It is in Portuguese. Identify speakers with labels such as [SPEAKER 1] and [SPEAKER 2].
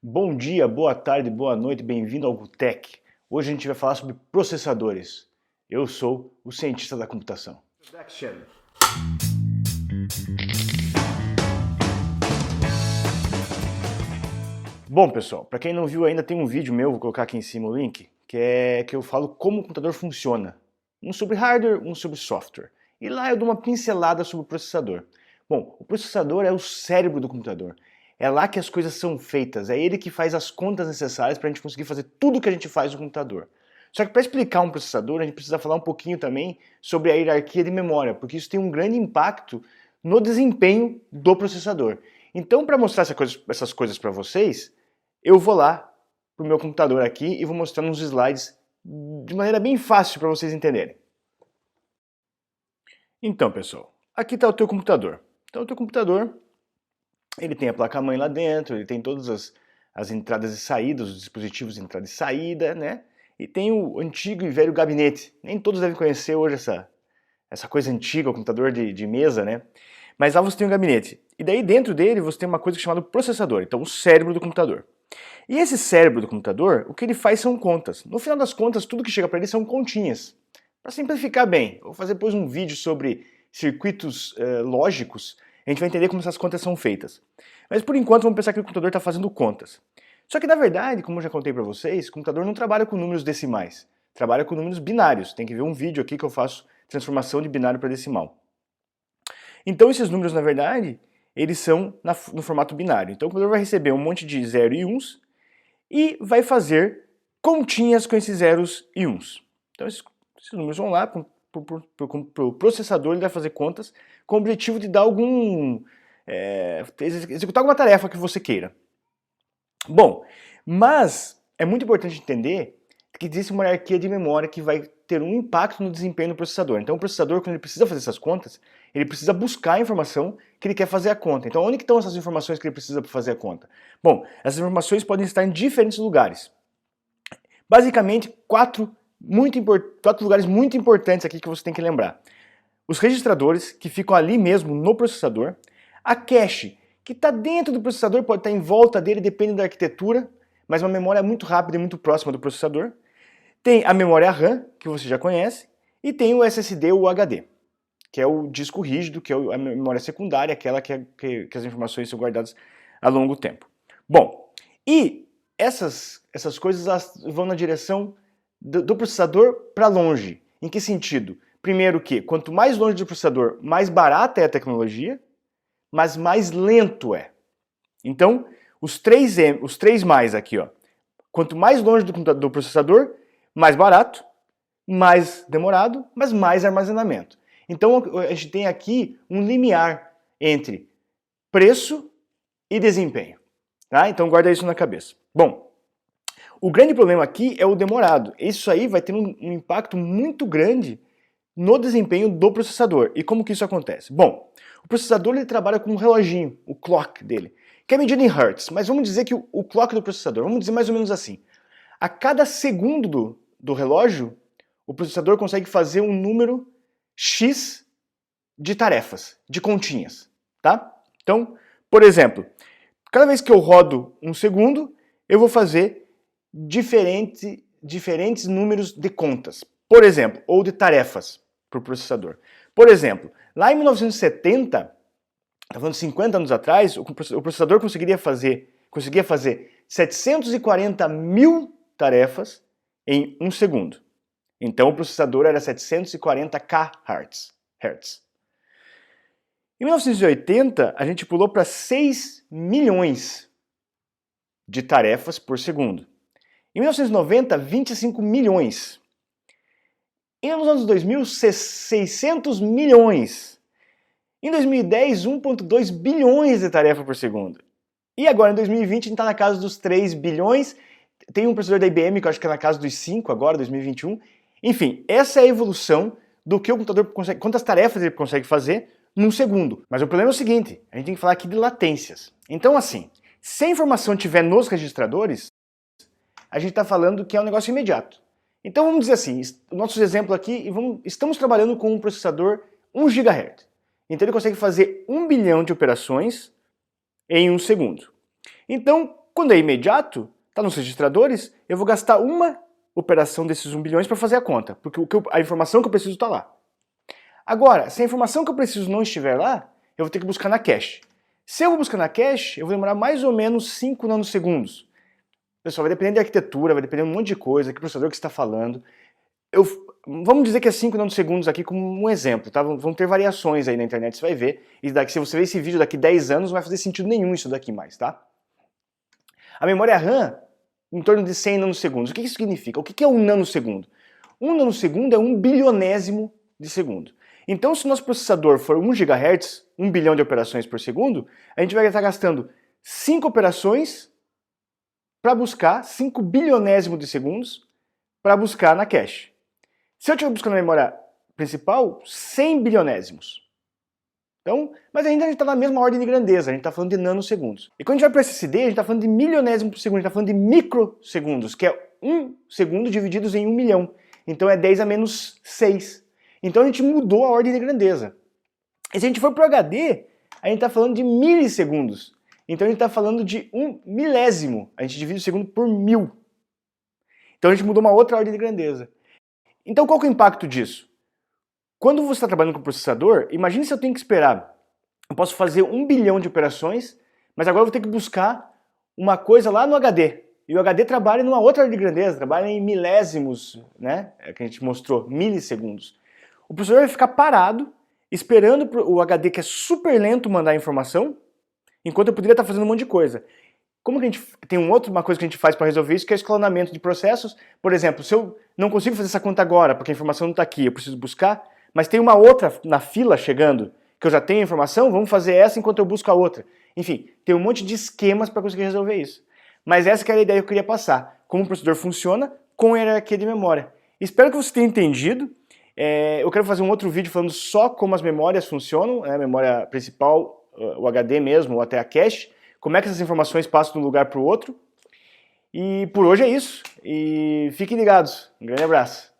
[SPEAKER 1] Bom dia, boa tarde, boa noite, bem-vindo ao GUTEC. Hoje a gente vai falar sobre processadores. Eu sou o cientista da computação. Bom, pessoal, para quem não viu ainda, tem um vídeo meu, vou colocar aqui em cima o link, que eu falo como o computador funciona. Um sobre hardware, um sobre software. E lá eu dou uma pincelada sobre o processador. Bom, o processador é o cérebro do computador. É lá que as coisas são feitas, é ele que faz as contas necessárias para a gente conseguir fazer tudo que a gente faz no computador. Só que para explicar um processador, a gente precisa falar um pouquinho também sobre a hierarquia de memória, porque isso tem um grande impacto no desempenho do processador. Então, para mostrar essas coisas para vocês, eu vou lá para o meu computador aqui e vou mostrar uns slides de maneira bem fácil para vocês entenderem. Então, pessoal, aqui está o teu computador. Então, o teu computador, ele tem a placa-mãe lá dentro, ele tem todas as entradas e saídas, os dispositivos de entrada e saída, né? E tem o antigo e velho gabinete. Nem todos devem conhecer hoje essa coisa antiga, o computador de mesa, né? Mas lá você tem um gabinete. E daí dentro dele você tem uma coisa chamada processador, então o cérebro do computador. E esse cérebro do computador, o que ele faz são contas. No final das contas, tudo que chega para ele são continhas. Para simplificar bem, eu vou fazer depois um vídeo sobre circuitos lógicos, a gente vai entender como essas contas são feitas. Mas por enquanto vamos pensar que o computador está fazendo contas. Só que na verdade, como eu já contei para vocês, o computador não trabalha com números decimais, trabalha com números binários. Tem que ver um vídeo aqui que eu faço transformação de binário para decimal. Então esses números, na verdade, eles são no formato binário. Então o computador vai receber um monte de 0 e 1s e vai fazer continhas com esses zeros e 1s. Então esses números vão lá para o processador, ele vai fazer contas com o objetivo de dar executar alguma tarefa que você queira. Bom, mas é muito importante entender que existe uma hierarquia de memória que vai ter um impacto no desempenho do processador. Então o processador, quando ele precisa fazer essas contas, ele precisa buscar a informação que ele quer fazer a conta. Então onde estão essas informações que ele precisa para fazer a conta? Bom, essas informações podem estar em diferentes lugares. Basicamente, quatro lugares muito importantes aqui que você tem que lembrar. Os registradores, que ficam ali mesmo no processador. A cache, que está dentro do processador, pode estar em volta dele, depende da arquitetura, mas uma memória muito rápida e muito próxima do processador. Tem a memória RAM, que você já conhece, e tem o SSD ou o HD, que é o disco rígido, que é a memória secundária, aquela que as informações são guardadas a longo tempo. Bom, e essas coisas vão na direção do processador para longe. Em que sentido? Primeiro que, quanto mais longe do processador, mais barata é a tecnologia, mas mais lento é. Então, os três mais aqui, ó. Quanto mais longe do processador, mais barato, mais demorado, mas mais armazenamento. Então, a gente tem aqui um limiar entre preço e desempenho. Tá? Então, guarda isso na cabeça. Bom, o grande problema aqui é o demorado. Isso aí vai ter um impacto muito grande no desempenho do processador. E como que isso acontece? Bom, o processador ele trabalha com um reloginho, o clock dele, que é medido em hertz. Mas vamos dizer que o clock do processador, vamos dizer mais ou menos assim. A cada segundo do relógio, o processador consegue fazer um número X de tarefas, de continhas. Tá? Então, por exemplo, cada vez que eu rodo um segundo, eu vou fazer diferentes números de contas. Por exemplo, ou de tarefas para o processador. Por exemplo, lá em 1970, tá falando 50 anos atrás, o processador conseguia fazer 740 mil tarefas em um segundo. Então o processador era 740 kHz. Em 1980, a gente pulou para 6 milhões de tarefas por segundo. Em 1990, 25 milhões. E nos anos 2000, 600 milhões. Em 2010, 1,2 bilhões de tarefas por segundo. E agora, em 2020, a gente está na casa dos 3 bilhões. Tem um processador da IBM que eu acho que é na casa dos 5 agora, 2021. Enfim, essa é a evolução do que o computador consegue, quantas tarefas ele consegue fazer num segundo. Mas o problema é o seguinte, a gente tem que falar aqui de latências. Então assim, se a informação estiver nos registradores, a gente está falando que é um negócio imediato. Então vamos dizer assim, o nosso exemplo aqui, estamos trabalhando com um processador 1 GHz. Então ele consegue fazer 1 bilhão de operações em um segundo. Então, Quando é imediato, está nos registradores, eu vou gastar uma operação desses 1 bilhões para fazer a conta, porque a informação que eu preciso está lá. Agora, se a informação que eu preciso não estiver lá, eu vou ter que buscar na cache. Se eu vou buscar na cache, eu vou demorar mais ou menos 5 nanosegundos. Pessoal, vai depender da arquitetura, vai depender de um monte de coisa, que processador que você está falando. Vamos dizer que é 5 nanosegundos aqui como um exemplo, tá? Vão ter variações aí na internet, você vai ver. E daqui, se você ver esse vídeo daqui 10 anos, não vai fazer sentido nenhum isso daqui mais, tá? A memória RAM, em torno de 100 nanosegundos. O que isso significa? O que é um nanosegundo? Um nanosegundo é 1 bilionésimo de segundo. Então, se o nosso processador for 1 GHz, 1 bilhão de operações por segundo, a gente vai estar gastando 5 operações para buscar 5 bilionésimo de segundos para buscar na cache. Se eu estiver buscando na memória principal, 100 bilionésimos. Então, mas ainda a gente está na mesma ordem de grandeza, a gente está falando de nanosegundos. E quando a gente vai para SSD, a gente está falando de milionésimo por segundo, a gente está falando de microsegundos, que é 1 segundo divididos em 1 milhão. Então é 10 a menos 6. Então a gente mudou a ordem de grandeza. E se a gente for para o HD, a gente está falando de milissegundos. Então a gente está falando de 1 milésimo. A gente divide o segundo por 1000. Então a gente mudou uma outra ordem de grandeza. Então qual que é o impacto disso? Quando você está trabalhando com processador, imagine se eu tenho que esperar. Eu posso fazer 1 bilhão de operações, mas agora eu vou ter que buscar uma coisa lá no HD. E o HD trabalha numa outra ordem de grandeza, trabalha em milésimos, né? É que a gente mostrou, milissegundos. O processador vai ficar parado, esperando o HD, que é super lento, mandar a informação, enquanto eu poderia estar fazendo um monte de coisa. Como que a gente tem uma coisa que a gente faz para resolver isso, que é o escalonamento de processos. Por exemplo, se eu não consigo fazer essa conta agora, porque a informação não está aqui, eu preciso buscar, mas tem uma outra na fila chegando, que eu já tenho a informação, vamos fazer essa enquanto eu busco a outra. Enfim, tem um monte de esquemas para conseguir resolver isso. Mas essa que era a ideia que eu queria passar, como o processador funciona com a hierarquia de memória. Espero que você tenha entendido. Eu quero fazer um outro vídeo falando só como as memórias funcionam, a memória principal, o HD mesmo, ou até a cache, como é que essas informações passam de um lugar para o outro. E por hoje é isso. E fiquem ligados. Um grande abraço.